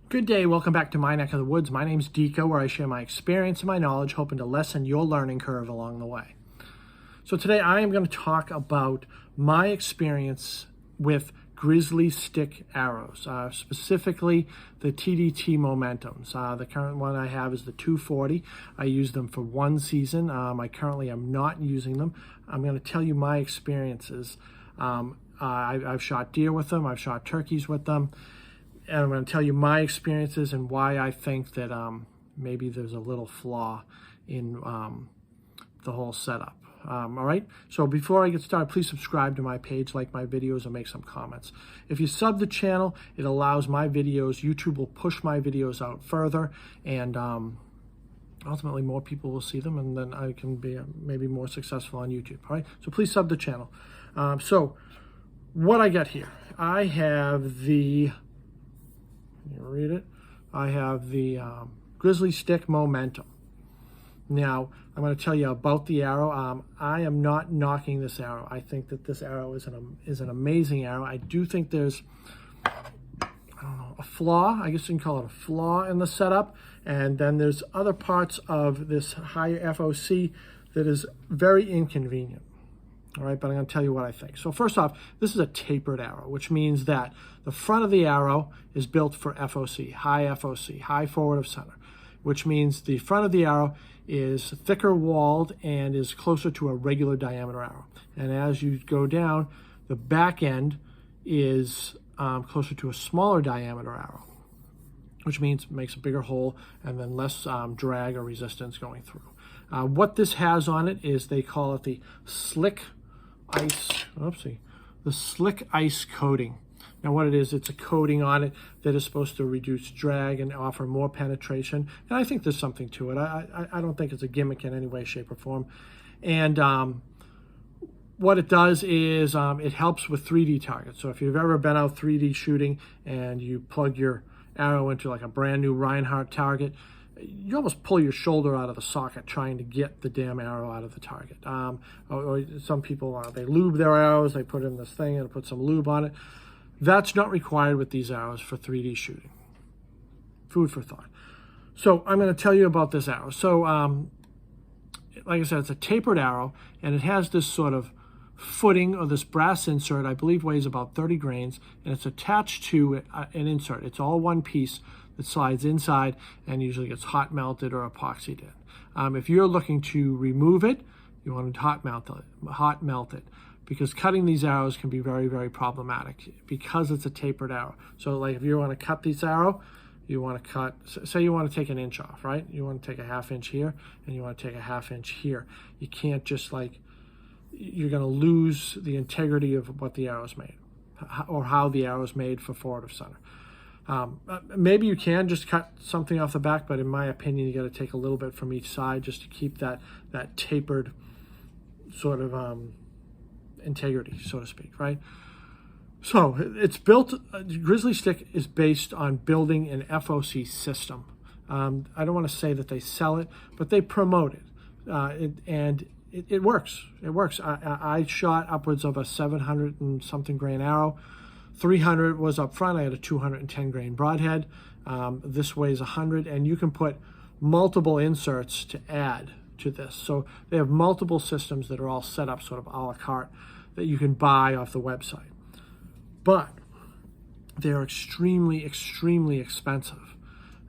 Good day, welcome back to My Neck of the Woods. My name's Deco, where I share my experience and my knowledge, hoping to lessen your learning curve along the way. So today I am going to talk about my experience with Grizzly Stik arrows, specifically the TDT Momentums. The current one I have is the 240. I used them for one season. I currently am not using them. I'm going to tell you my experiences. I've shot deer with them, I've shot turkeys with them, and I'm going to tell you my experiences and why I think that maybe there's a little flaw in the whole setup. All right, so before I get started, please subscribe to my page, like my videos, and make some comments. If you sub the channel, it allows my videos, YouTube will push my videos out further, and ultimately more people will see them, and then I can be maybe more successful on YouTube. All right, so please sub the channel. So what I got here, I have the, you read it, I have the Grizzly Stik Momentum. Now, I'm going to tell you about the arrow. I am not knocking this arrow. I think that this arrow is an amazing arrow. I do think there's, I don't know, a flaw. I guess you can call it a flaw in the setup. And then there's other parts of this higher FOC that is very inconvenient. All right, but I'm going to tell you what I think. So first off, this is a tapered arrow, which means that the front of the arrow is built for FOC, high forward of center, which means the front of the arrow is thicker walled and is closer to a regular diameter arrow. And as you go down, the back end is closer to a smaller diameter arrow, which means it makes a bigger hole and then less drag or resistance going through. What this has on it is, they call it the slick ice coating. Now what it is, it's a coating on it that is supposed to reduce drag and offer more penetration. And I think there's something to it. I don't think it's a gimmick in any way, shape, or form. And what it does is it helps with 3D targets. So if you've ever been out 3D shooting and you plug your arrow into like a brand new Reinhardt target, you almost pull your shoulder out of the socket trying to get the damn arrow out of the target. Or some people, they lube their arrows, they put in this thing and put some lube on it. That's not required with these arrows for 3D shooting. Food for thought. So I'm going to tell you about this arrow. So like I said, it's a tapered arrow, and it has this sort of footing, or this brass insert, I believe weighs about 30 grains, and it's attached to an insert. It's all one piece that slides inside and usually gets hot melted or epoxied in. If you're looking to remove it, you want to hot melt it, because cutting these arrows can be very, very problematic because it's a tapered arrow. So like if you want to cut this arrow, you want to cut, say you want to take an inch off, right? You want to take a ½ inch here and you want to take a ½ inch here. You can't just you're going to lose the integrity of what the arrow's made, or how the arrow's made for forward of center. Maybe you can just cut something off the back, but in my opinion, you got to take a little bit from each side just to keep that tapered sort of integrity, so to speak, right? So it's built, Grizzly Stik is based on building an FOC system. I don't want to say that they sell it, but they promote it, and it works. It works. I shot upwards of a 700 and something grain arrow. 300 was up front. I had a 210 grain broadhead. This weighs 100, and you can put multiple inserts to add to this. So they have multiple systems that are all set up sort of a la carte that you can buy off the website. But they're extremely, extremely expensive.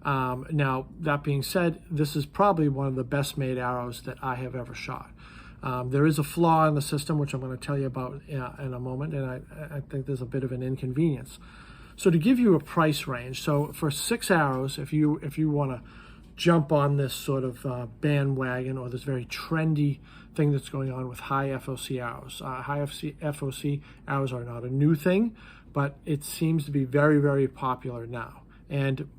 Now, that being said, this is probably one of the best made arrows that I have ever shot. There is a flaw in the system, which I'm going to tell you about in a moment, and I think there's a bit of an inconvenience. So to give you a price range, so for 6 arrows, if you want to jump on this sort of bandwagon, or this very trendy thing that's going on with high FOC arrows. High FOC arrows are not a new thing, but it seems to be very, very popular now. And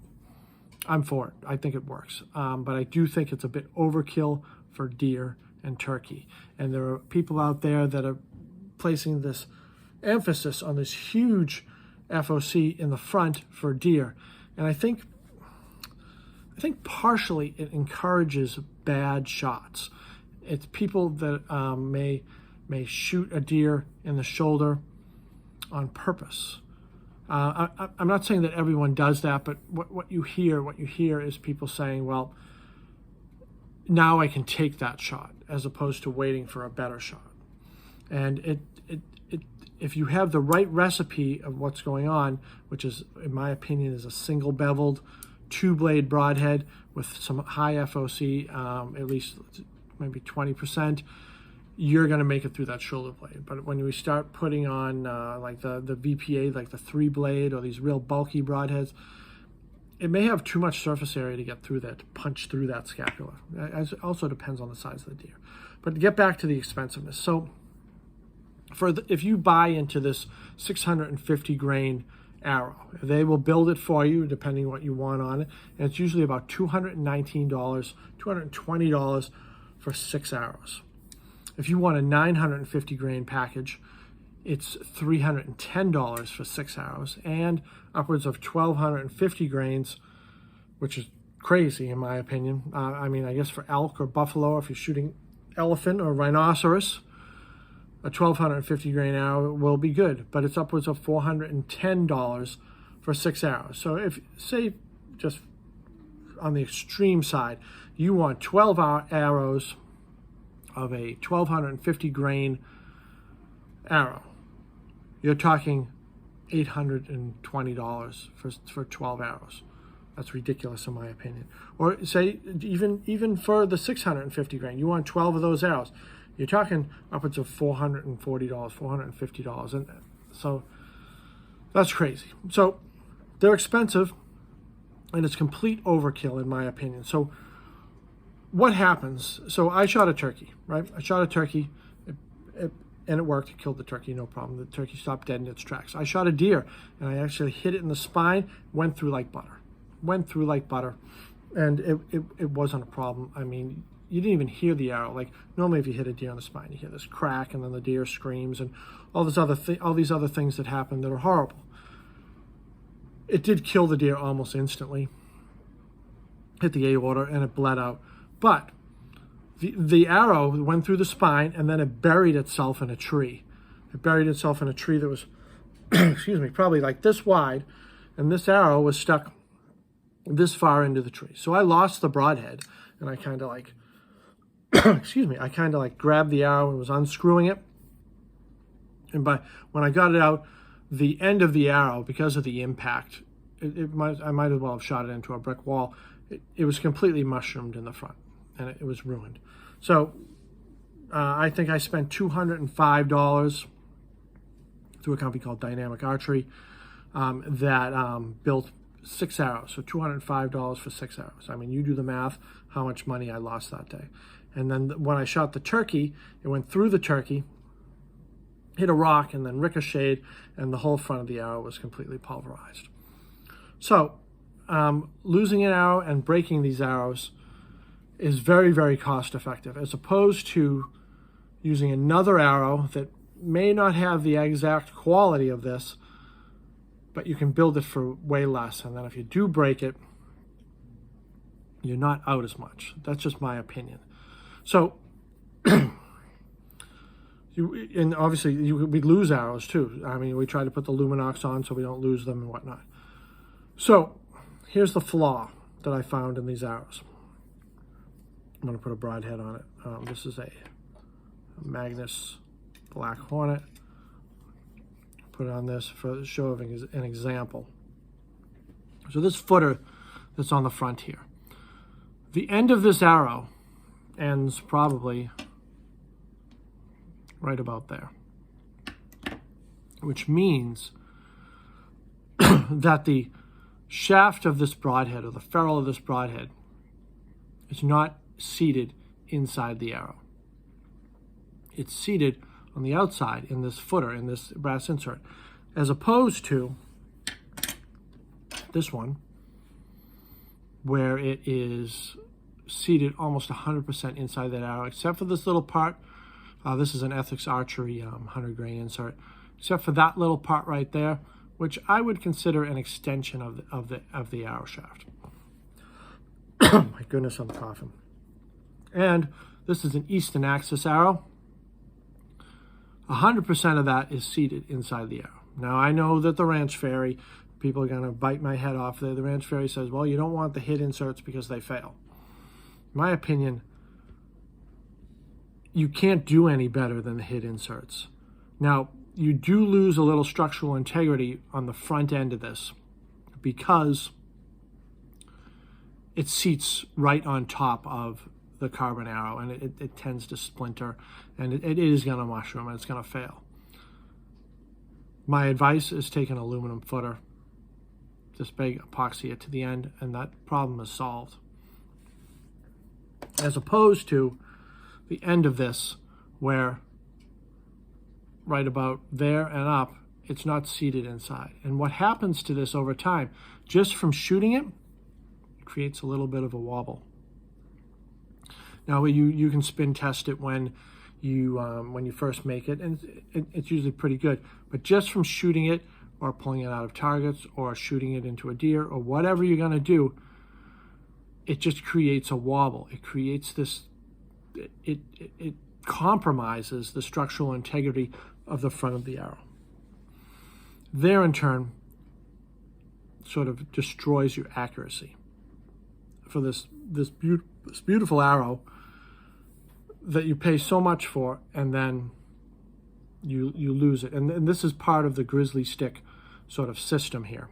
I'm for it. I think it works. But I do think it's a bit overkill for deer and turkey. And there are people out there that are placing this emphasis on this huge FOC in the front for deer. And I think partially it encourages bad shots. It's people that may shoot a deer in the shoulder on purpose. I'm not saying that everyone does that, but what you hear is people saying, well, now I can take that shot, as opposed to waiting for a better shot. And if you have the right recipe of what's going on, which is, in my opinion, is a single beveled 2-blade broadhead with some high FOC, at least maybe 20%, you're going to make it through that shoulder blade. But when we start putting on like the VPA, like the 3-blade or these real bulky broadheads, it may have too much surface area to get through that, to punch through that scapula. It also depends on the size of the deer. But to get back to the expensiveness, so if you buy into this 650 grain arrow, they will build it for you depending what you want on it, and it's usually about $219, $220 for 6 arrows. If you want a 950 grain package, it's $310 for 6 arrows, and upwards of 1,250 grains, which is crazy in my opinion. I mean, I guess for elk or buffalo, if you're shooting elephant or rhinoceros, a 1,250 grain arrow will be good, but it's upwards of $410 for 6 arrows. So if, say, just on the extreme side, you want 12 arrows of a 1,250 grain arrow, you're talking $820 for 12 arrows. That's ridiculous in my opinion. Or say even for the 650 grain, you want 12 of those arrows, you're talking upwards of $440, $450. And so that's crazy. So they're expensive, and it's complete overkill in my opinion. So what happens? So I shot a turkey, right? I shot a turkey, and it worked. It killed the turkey, no problem. The turkey stopped dead in its tracks. I shot a deer, and I actually hit it in the spine, went through like butter. And it wasn't a problem. I mean, you didn't even hear the arrow. Like normally if you hit a deer in the spine, you hear this crack, and then the deer screams, and all these other things that happen that are horrible. It did kill the deer almost instantly. Hit the aorta, and it bled out. But the arrow went through the spine, and then it buried itself in a tree. It buried itself in a tree that was, excuse me, probably like this wide, and this arrow was stuck this far into the tree. So I lost the broadhead, and I kind of like, excuse me, I kind of like grabbed the arrow and was unscrewing it. And when I got it out, the end of the arrow, because of the impact, I might as well have shot it into a brick wall. It was completely mushroomed in the front, and it was ruined. So I think I spent $205 through a company called Dynamic Archery that built 6 arrows. So $205 for 6 arrows. I mean, you do the math, how much money I lost that day. And then when I shot the turkey, it went through the turkey, hit a rock, and then ricocheted, and the whole front of the arrow was completely pulverized. So losing an arrow and breaking these arrows is very, very cost effective, as opposed to using another arrow that may not have the exact quality of this, but you can build it for way less. And then if you do break it, you're not out as much. That's just my opinion. So, and obviously we lose arrows too. I mean, we try to put the Luminox on so we don't lose them and whatnot. So here's the flaw that I found in these arrows. I'm going to put a broadhead on it. This is a Magnus Black Hornet. Put it on this for the show of an example. So this footer that's on the front here, the end of this arrow ends probably right about there, which means that the shaft of this broadhead, or the ferrule of this broadhead, is not seated inside the arrow. It's seated on the outside in this footer, in this brass insert, as opposed to this one, where it is seated almost 100% inside that arrow, except for this little part. This is an Ethics Archery 100 grain insert, except for that little part right there, which I would consider an extension of the arrow shaft. My goodness, I'm coughing. And this is an Eastern Axis arrow. 100% of that is seated inside the arrow. Now, I know that the Ranch Fairy, people are going to bite my head off there. The Ranch Fairy says, well, you don't want the hit inserts because they fail. In my opinion, you can't do any better than the hit inserts. Now, you do lose a little structural integrity on the front end of this because it seats right on top of the carbon arrow, and it tends to splinter, and it is going to mushroom, and it's going to fail. My advice is take an aluminum footer, this big, epoxy it to the end, and that problem is solved. As opposed to the end of this, where right about there and up, it's not seated inside. And what happens to this over time, just from shooting it, it creates a little bit of a wobble. Now, you can spin test it when you first make it, and it's usually pretty good. But just from shooting it, or pulling it out of targets, or shooting it into a deer, or whatever you're going to do, it just creates a wobble. It creates this, it compromises the structural integrity of the front of the arrow. There, in turn, sort of destroys your accuracy for this beautiful arrow that you pay so much for, and then you lose it. And this is part of the Grizzly Stik sort of system here.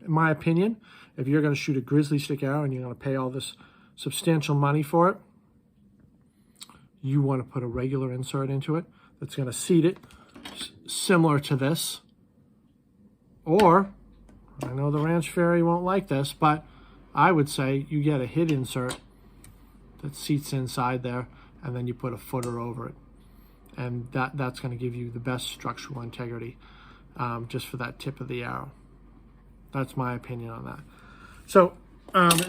In my opinion, if you're going to shoot a Grizzly Stik arrow and you're going to pay all this substantial money for it, you want to put a regular insert into it that's going to seat it similar to this. Or, I know the Ranch Fairy won't like this, but I would say you get a hit insert that seats inside there, and then you put a footer over it. And that's going to give you the best structural integrity just for that tip of the arrow. That's my opinion on that. So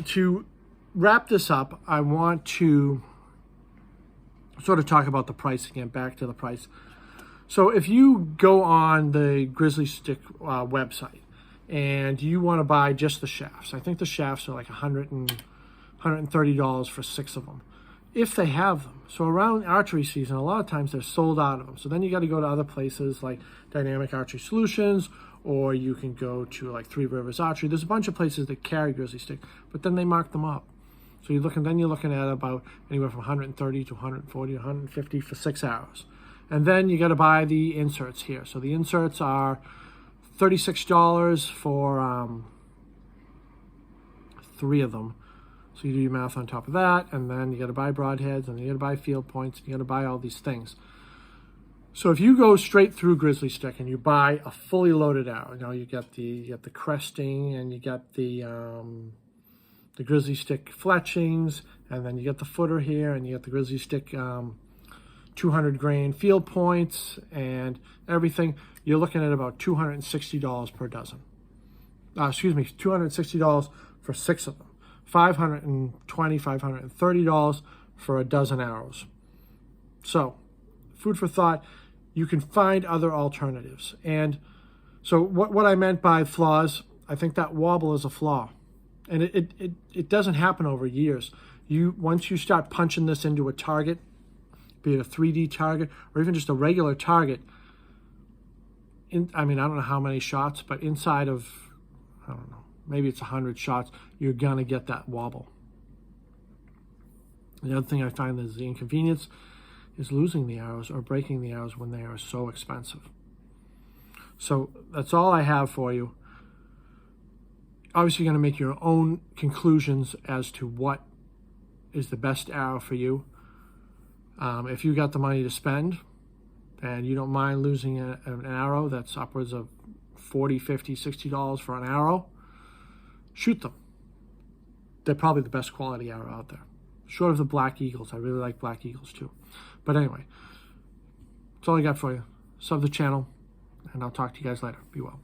to wrap this up, I want to sort of talk about the price again, back to the price. So if you go on the Grizzly Stik website and you want to buy just the shafts, I think the shafts are like $130 for 6 of them, if they have them. So around archery season, a lot of times they're sold out of them. So then you got to go to other places like Dynamic Archery Solutions, or you can go to like Three Rivers Archery. There's a bunch of places that carry Grizzly Stik, but then they mark them up. So you're looking at about anywhere from 130 to 140, 150 for 6 arrows. And then you got to buy the inserts here. So the inserts are $36 for 3 of them. So you do your math on top of that, and then you got to buy broadheads, and you got to buy field points, and you got to buy all these things. So if you go straight through Grizzly Stik and you buy a fully loaded arrow, you get the cresting, and you get the Grizzly Stik fletchings, and then you get the footer here, and you get the Grizzly Stik 200 grain field points and everything, you're looking at about $260 per dozen. $260 for 6 of them. $520, $530 for a dozen arrows. So, food for thought. You can find other alternatives. And so what I meant by flaws, I think that wobble is a flaw. And it doesn't happen over years. Once you start punching this into a target, be it a 3D target or even just a regular target, I don't know how many shots, but inside of, I don't know, maybe it's 100 shots, you're going to get that wobble. The other thing I find is the inconvenience is losing the arrows or breaking the arrows when they are so expensive. So that's all I have for you. Obviously, you're going to make your own conclusions as to what is the best arrow for you. If you got the money to spend and you don't mind losing an arrow that's upwards of $40, $50, $60 for an arrow, shoot them. They're probably the best quality arrow out there. Short of the Black Eagles. I really like Black Eagles too. But anyway, that's all I got for you. Sub the channel, and I'll talk to you guys later. Be well.